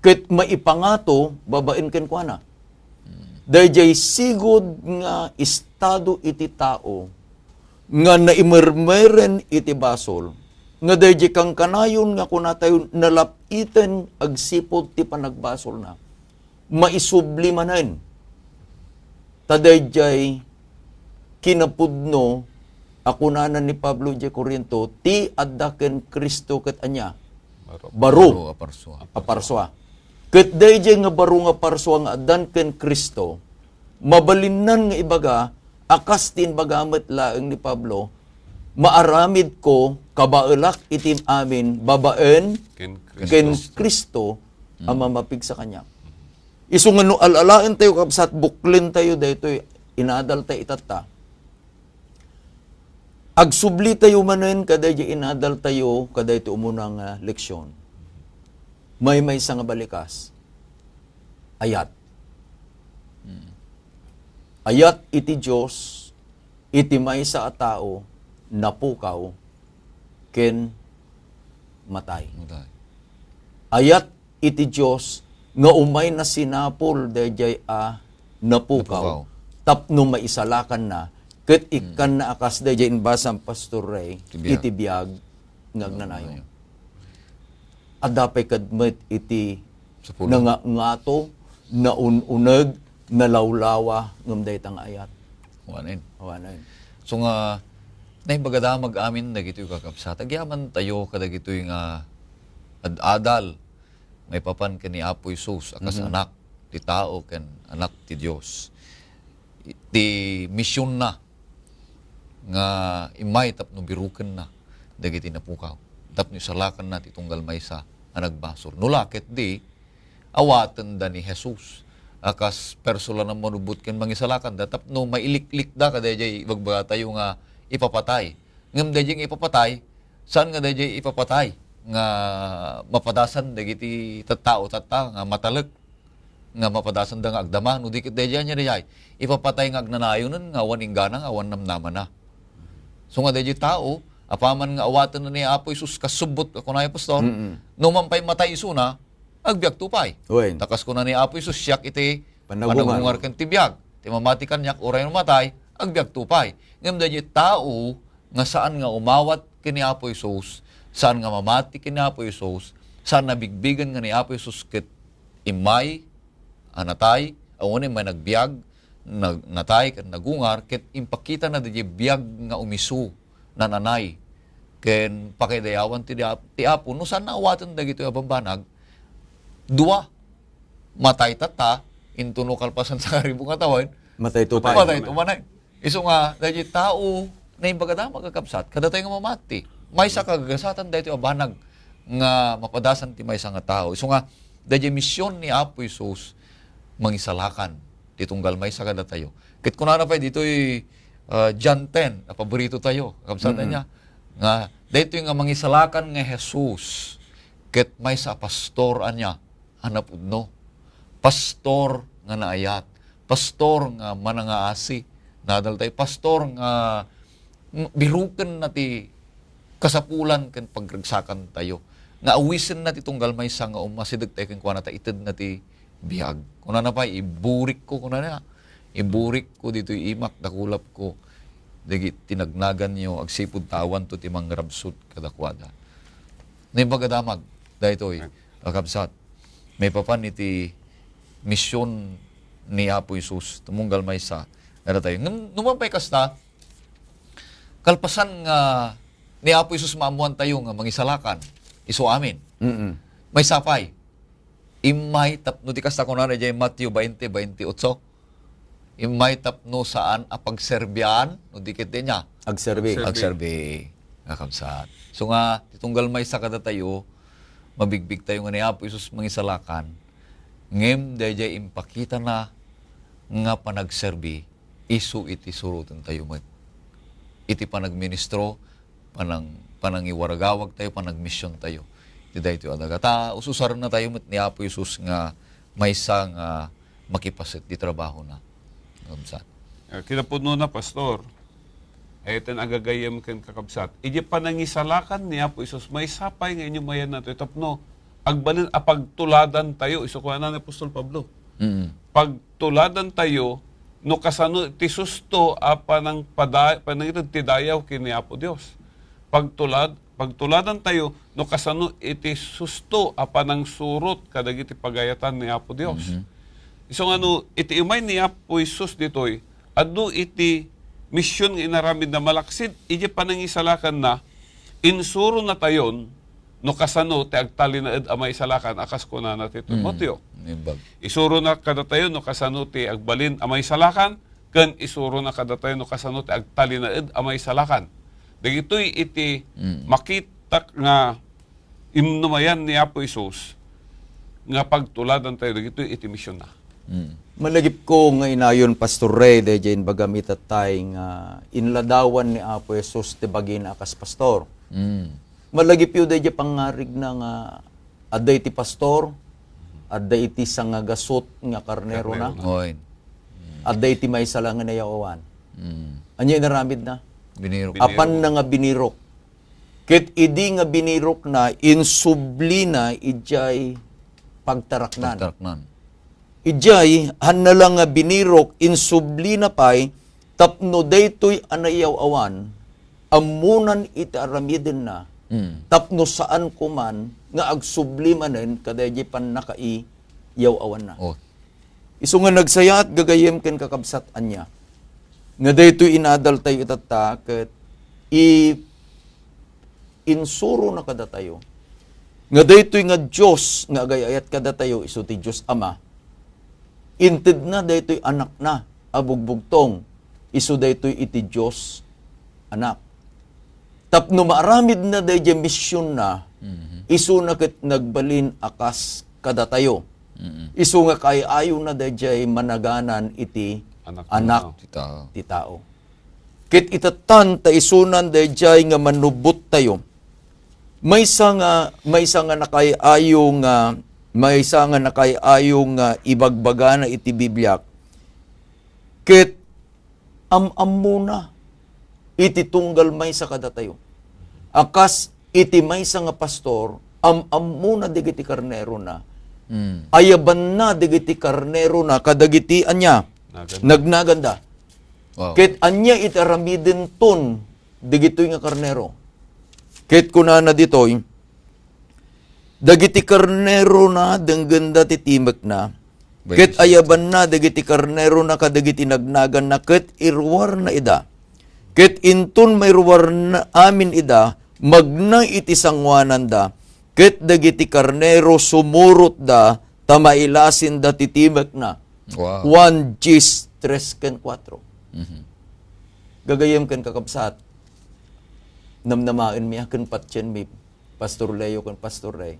ket maipangato babaen ken kuana. Dayjay sigud nga estado iti tao nga naimermeren iti basol, nga dayjay kang kanayon nga kuna tayo nalapiten agsipod ti panagbasol na. Maisublimanen. Tadayjay kinapudno akunanan ni Pablo J. Corinto, ti addaken Kristo ket anya. Baro aparswa. Ket dayjay nga baro nga parswa nga addan ken Kristo, mabalinnan nga ibaga, akas tin bagamet laeng ni Pablo, maaramid ko kabaelak itim amin babaen ken Kristo ang mamapig sa kanya. Isu nga no alalaen tayo kapsat buklin tayo daytoy inadal tayo itata. Agsubli tayo manen kaday inadal tayo kaday ito umunang leksyon. May sa nga balikas. Ayat. Ayat iti Diyos, iti may sa tao, napukaw, ken matay. Ayat iti Diyos, nga umay na sinapol, dayjay napukaw, tapno maisalakan na, ket ikan na akas dayjay inbasang Pastor Ray, iti biyag, ngagnanayo. Adapay kadmet iti nangangato, naununag, nalawlawa ngem daytang ayat. Wanen. So nga naibagada mag-amin dagitoy kakabsat. Agyaman tayo kadagitoy nga adadal may papan ken ni Apo Isus akas anak ti tao ken anak ti Dios. Ti misyon na nga imay tapno biruken na dagiti napukaw. Tapno salakan na ti tunggal maysa a nagbasor. Nulaket di awaten da ni Jesus. Akas persula na manubot ken mangisalakan da tapno mailiklik da kadayjay ibagbaga tayo nga ipapatay. Ngem dayjay ipapatay, saan nga dayjay ipapatay nga mapadasan dagiti tattao nga matalek nga mapadasan da nga agdama no dikit dayjay nya dayjay ipapatay nga agnanayonen nga awan ingganang awan namnaman na. So nga dayjay tao apaman nga awaten na ni Apo Isus kasubot ako na pastor no mampay matay isuna agbiag tupay. Takas ko na ni Apo Isus siyak iti panagungar ken tibiyag. Ti mamati kanyak oray no matay agbiag tupay. Ngem dayjay tao nga saan nga umawat ken ni Apo Isus, saan nga mamati ken ni Apo Isus, saan nabigbigan nga ni Apo Isus ket imay anatay awon may nagbiag natay ken nagungar ket impakita na dayjay biag nga umisu nananay ken pakidayawan ti Apo no saan naawaten dagitoy a bambanag dua matay tata intuno kalpasan sa karibong katawan matay tupay. Isu nga dayjay tao na imbagada magkakabsat kada tayo nga mamati may sa kagagasatan daytoy abanag nga mapadasan ti maysa nga tao. Isu nga dayjay misyon ni Apo Isus mangisalakan ti tunggal maysa kada tayo. Ket kunana pa ditoy John 10 na paborito tayo kabsatan niya nga daytoy nga mangisalakan nga Jesus ket maysa pastor anya hanapudno. Pastor nga naayat, pastor nga manangaasi, nadal tayo pastor nga biruken na ti kasapulan ken pagragsakan tayo. Nga awisin na ti tunggal maysa nga umasidag tayo ken kuana ta ited na ti bihag. Kuna na pa iburik ko kuna na. Iburik ko dito imak dakulap ko. Dagi tinagnagan niyo agsipud tawan to ti mangrabsut kadakwada. Nay bagadamag daytoy kakabsat. May papan iti misyon ni Apo Isus tumunggal maysa era tayo. Numampay kasta kalpasan nga ni Apo Isus maamuan tayo nga mangisalakan isu amin. May sapay. Imay tapno ti kasta kunana jay Matthew 20:28. Imay tapno saan apagserbyan no dikit din niya. Agserbi. Kakabsat. So nga titunggal maysa kada tayo mabigbig tayo nga ni Apo Isus mangisalakan. Ngem dayjay impakita na nga panagserbi isu iti surutan tayo met. Iti panagministro panangiwaragawag tayo panagmisyon tayo. Di daytoy adaga ta ususar na tayo met ni Apo Isus nga maysa nga makipaset di trabaho na. Kakabsat. Kinapudno na, Pastor. Eten agagayam ken kakabsat. Ije panangisalakan ni Apo Isus may sapay nga inyo mayan nato tapno. Agbalin apagtuladan tayo isu kuana ni Apostol Pablo. Pagtuladan tayo no kasano ti susto apan panang tidayaw kini Apo Dios. Pagtuladan tayo no kasano iti susto apan ang surot kadagiti pagayatan ni Apo Dios. So iti imay ni Apo Isus ditoy adu iti misyon nga inaramid na malaksid ije panangisalakan na insuro na tayon no kasano ti agtali na ed amay salakan akas ko na ti Timoteo. Isuro na kada tayo no kasano ti agbalin amay salakan ken isuro na kada tayo no kasano ti agtali na ed amay salakan. Dagitoy iti makita nga imnumayan ni Apo Isus nga pagtuladan tayo dagitoy iti misyon na. Malagip ko nga inayon Pastor Ray dayjay bagamit at tay nga inladawan ni Apo Jesus ti bagin akas pastor. Malagip yu dayjay pangarig na nga aday ti pastor, aday ti sangagasot nga karnero na, Oy. aday ti maysa lang nga nayawan. Anya inaramid na? Biniro. Apan na nga binirok. Ket idi nga binirok na insubli na ijay pagtaraknan. Taraknan. Ijay hanna lang nga binirok insubli na pay tapno daytoy anayaw awan amunan iti aramiden na tapno saan kuman nga agsubli manen kadayjay pan nakai yaw awan na. Oh. Isu nga nagsaya at gagayem ken kakabsat anya. Nga daytoy inadal tayo itata ket insuro na kada tayo. Nga daytoy nga Dios nga agayayat kada tayo isu ti Dios Ama. Inted na daytoy anak na abugbugtong isu daytoy iti Dios anak. Tapno maaramid na dayjay misyon na isu na ket nagbalin akas kada tayo. Isu nga kay-ayo na dayjay managanan iti anak ti tao. Ket itatan ta isunan dayjay nga manubot tayo. Maysa nga nakay-ayo nga ibagbaga na iti Biblia. Ket muna iti tunggal maysa kada tayo. Akas iti maysa nga pastor muna digiti karnero na. Ayaban na digiti karnero na kadagiti anya nagnaganda. Wow. Ket anya itaramiden ton digitoy nga karnero. Ket kunana ditoy dagiti karnero na denggenda ti timek na. Ket ayaban na dagiti karnero na kadagiti nagnagan na ket irwar na ida. Ket inton may ruwar na amin ida magna iti sangwanan da. Ket dagiti karnero sumurot da tamailasin da ti timek na. Wow. 1 Gs 3 ken 4. Gagayem ken kakabsat. Namnamaen mi ken patyen mi Pastor Leo ken Pastor Ray.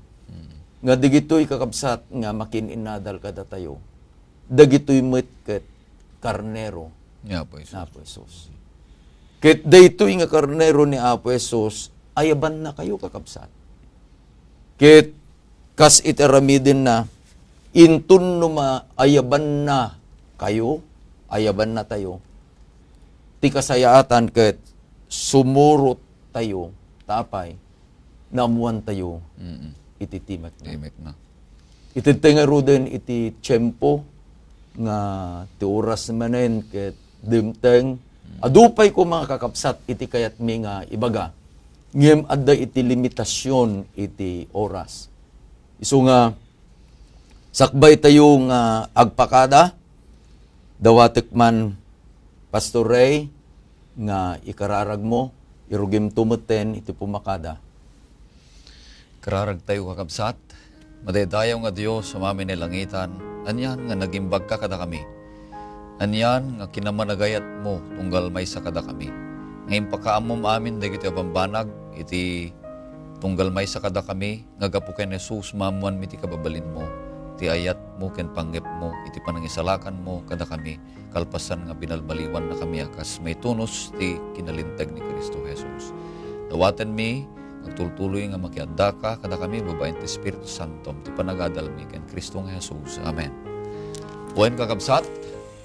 Nga digitoy kakabsat nga makininadal kada tayo. Dagitoy met ket karnero Ni Apo Isus. ni Apo Jesus. Ket daytoy nga karnero ni Apo Jesus ayaban na kayo kakabsat. Ket kas itaramiden na intun no maayaban na kayo, ayaban na tayo. Ti kasayaatan ket sumurot tayo, tapay, naamuan tayo, iti timek na. Timek na. Iti tengero din iti tiyempo nga ti oras manen ket dimteng adupay ko mga kakapsat iti kayat mi nga ibaga ngem adda iti limitasyon iti oras. Isu nga sakbay tayo nga agpakada dawatek man Pastor Ray nga ikararag mo irugim tumeten iti pumakada. Kararag tayo kakabsat, madaydayaw nga Diyos sa mamin nilangitan, anyan nga nagimbag ka kada kami. Anyan nga kinamanagayat mo tunggal may sa kada kami. Ngayon pakaamom amin dagiti abambanag, iti tunggal may sa kada kami, nga gapu ken Jesus mamuan mi ti kababalin mo. Ti ayat mo ken panggep mo, iti panangisalakan mo kada kami, kalpasan nga binalbaliwan na kami akas may tunos ti kinalintag ni Kristo Jesus. Dawaten mi, nagtultuloy nga makianda ka, kada kami babaen ti Espiritu Santo, ti panagadalmi ken Kristong Jesus. Amen. Buwan kakabsat,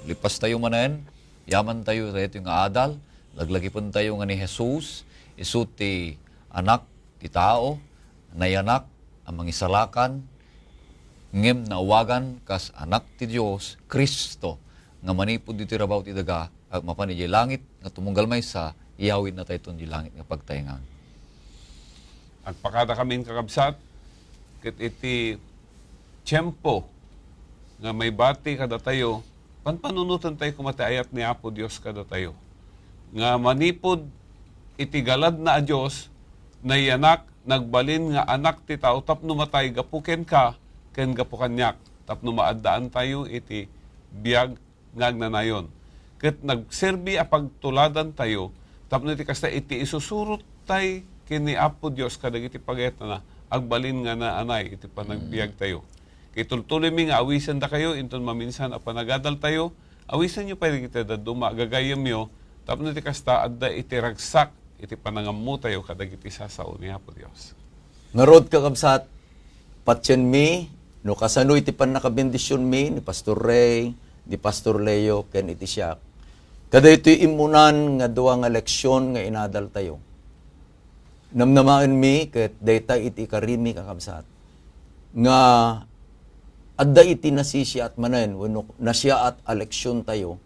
lipas tayo manen, yaman tayo tayo nga adal, laglagipon tayo nga ni Jesus, isu ti anak, ti tao, nayanak, ang mangisalakan, ngem nauwagan kas anak ti Dios, Kristo, nga manipod dito rabaw ti daga, at mapanidya langit, nga tumunggal may sa, iyawid na tayo di langit nga pagtayangan. At pakada kaming kakabsat, ket iti tiyempo nga may bati kada tayo, panpanunutan tayo kumatiayat ni Apo Dios kada tayo. Nga manipod iti galad na a Dios, na yanak, nagbalin nga anak ti tao, tapno matay gapuken ka, ken gapukanyak, tapno maaddaan tayo iti biyag ngagnanayon. Ket nagserbi a pagtuladan tayo, tapno iti kasta iti isusurot tay kini Apo Dios kadagiti pagayat na agbalin nga na anay iti panagbiag tayo. Kay tultuloy mi nga awisan da kayo inton maminsan a panagadal tayo, awisan nyo pa kita da duma gagayam yo, tapno iti kasta adda iti ragsak iti panangammo tayo kadagiti sasao ni Apo Dios. Ngarod kakabsat, patyen mi, no kasano iti panakabendisyon mi, ni Pastor Ray, ni Pastor Leo, ken iti siya. Kada ito'y imunan nga duwa nga leksyon nga inadal tayo. Namnamaan mi, ket dayta iti karimi kakabsat. Nga, adda iti nasisya at manen, wano nasya at aleksyon tayo,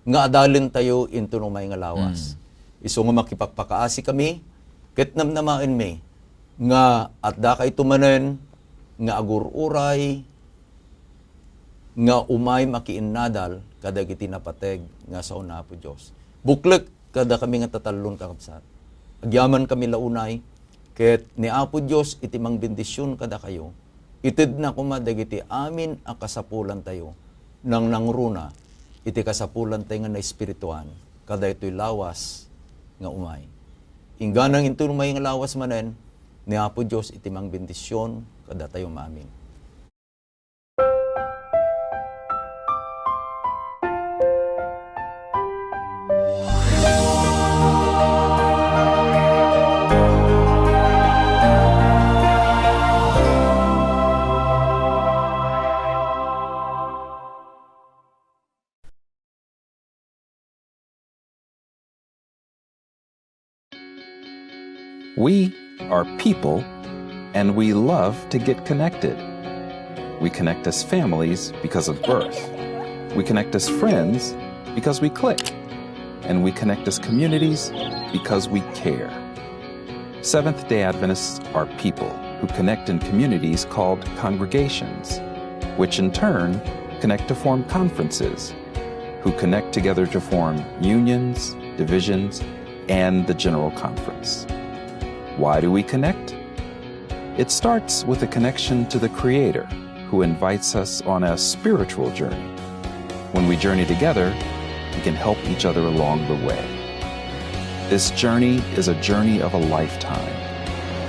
nga adalin tayo into no may nga lawas. Iso nga makipagpakaasi kami, ket namnamaan mi, nga at da kay tumanen, nga agururay, nga umay makiinnadal, kada iti napateg, nga sa una po Diyos. Buklek, kada kami nga tatalon kakabsat. Agyaman kami launay, ket ni Apo Diyos iti mang bendisyon kada kayo, itid na kumadag iti amin ang kasapulan tayo, nang nangruna, iti kasapulan tayo nga na espirituan, kada ito'y lawas nga umay. Ingganang ito umay nga lawas manen, ni Apo Diyos iti mang bendisyon, kada tayo maamin. We are people, and we love to get connected. We connect as families because of birth. We connect as friends because we click. And we connect as communities because we care. Seventh-day Adventists are people who connect in communities called congregations, which in turn connect to form conferences, who connect together to form unions, divisions, and the General Conference. Why do we connect? It starts with a connection to the Creator, who invites us on a spiritual journey. When we journey together, we can help each other along the way. This journey is a journey of a lifetime,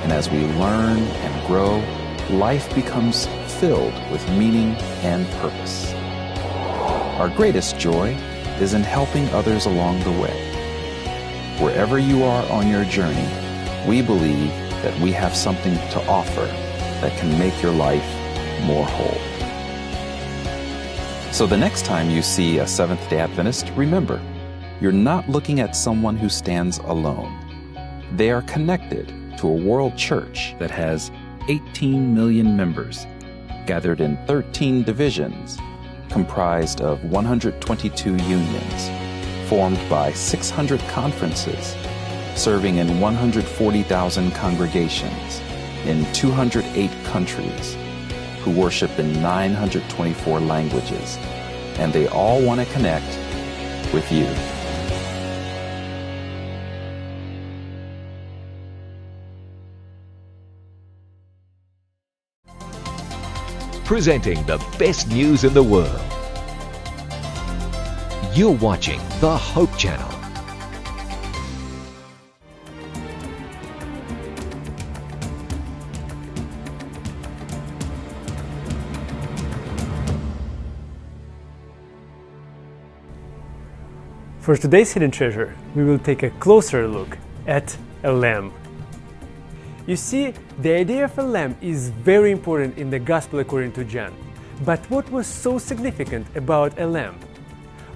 and as we learn and grow, life becomes filled with meaning and purpose. Our greatest joy is in helping others along the way. Wherever you are on your journey, we believe that we have something to offer that can make your life more whole. So the next time you see a Seventh-day Adventist, remember, you're not looking at someone who stands alone. They are connected to a world church that has 18 million members, gathered in 13 divisions, comprised of 122 unions, formed by 600 conferences, serving in 140,000 congregations in 208 countries, who worship in 924 languages, and they all want to connect with you. Presenting the best news in the world. You're watching the Hope Channel. For today's Hidden Treasure, we will take a closer look at a lamb. You see, the idea of a lamb is very important in the Gospel according to John. But what was so significant about a lamb?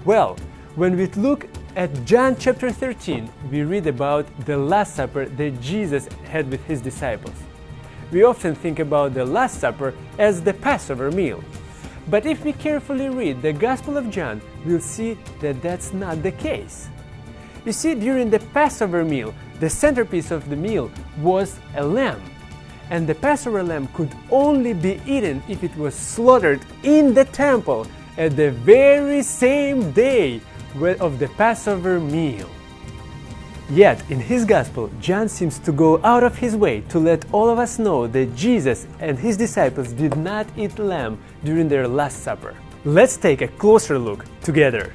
Well, when we look at John chapter 13, we read about the Last Supper that Jesus had with his disciples. We often think about the Last Supper as the Passover meal. But if we carefully read the Gospel of John, we'll see that that's not the case. You see, during the Passover meal, the centerpiece of the meal was a lamb. And the Passover lamb could only be eaten if it was slaughtered in the temple at the very same day of the Passover meal. Yet, in his Gospel, John seems to go out of his way to let all of us know that Jesus and his disciples did not eat lamb during their Last Supper. Let's take a closer look together.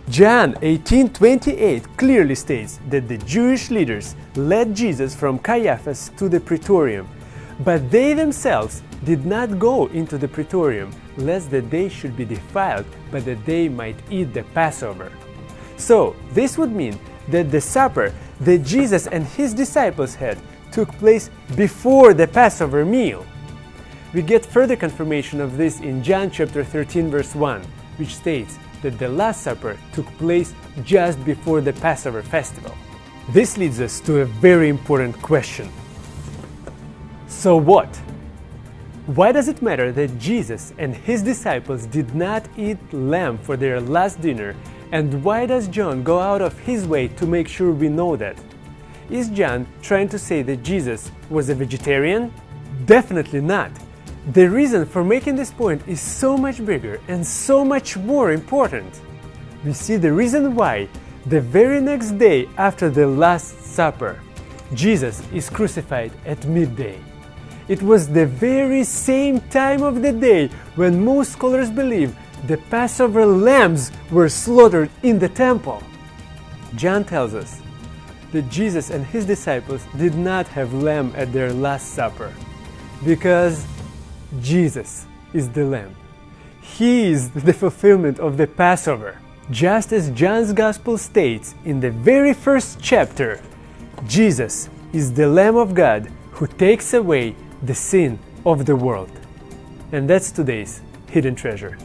John 18:28 clearly states that the Jewish leaders led Jesus from Caiaphas to the Praetorium, but they themselves did not go into the Praetorium, lest that they should be defiled, but that they might eat the Passover. So, this would mean that the supper that Jesus and his disciples had took place before the Passover meal. We get further confirmation of this in John chapter 13 verse 1, which states that the Last Supper took place just before the Passover festival. This leads us to a very important question. So what? Why does it matter that Jesus and his disciples did not eat lamb for their last dinner, and why does John go out of his way to make sure we know that? Is John trying to say that Jesus was a vegetarian? Definitely not. The reason for making this point is so much bigger and so much more important. We see the reason why the very next day after the Last Supper, Jesus is crucified at midday. It was the very same time of the day when most scholars believe the Passover lambs were slaughtered in the temple. John tells us that Jesus and his disciples did not have lamb at their Last Supper because Jesus is the lamb. He is the fulfillment of the Passover. Just as John's Gospel states in the very first chapter, Jesus is the Lamb of God who takes away the sin of the world. And that's today's Hidden Treasure.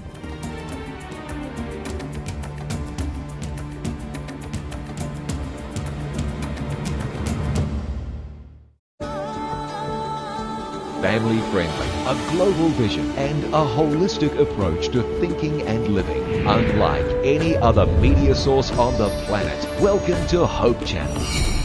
Family friendly, a global vision, and a holistic approach to thinking and living. Unlike any other media source on the planet. Welcome to Hope Channel.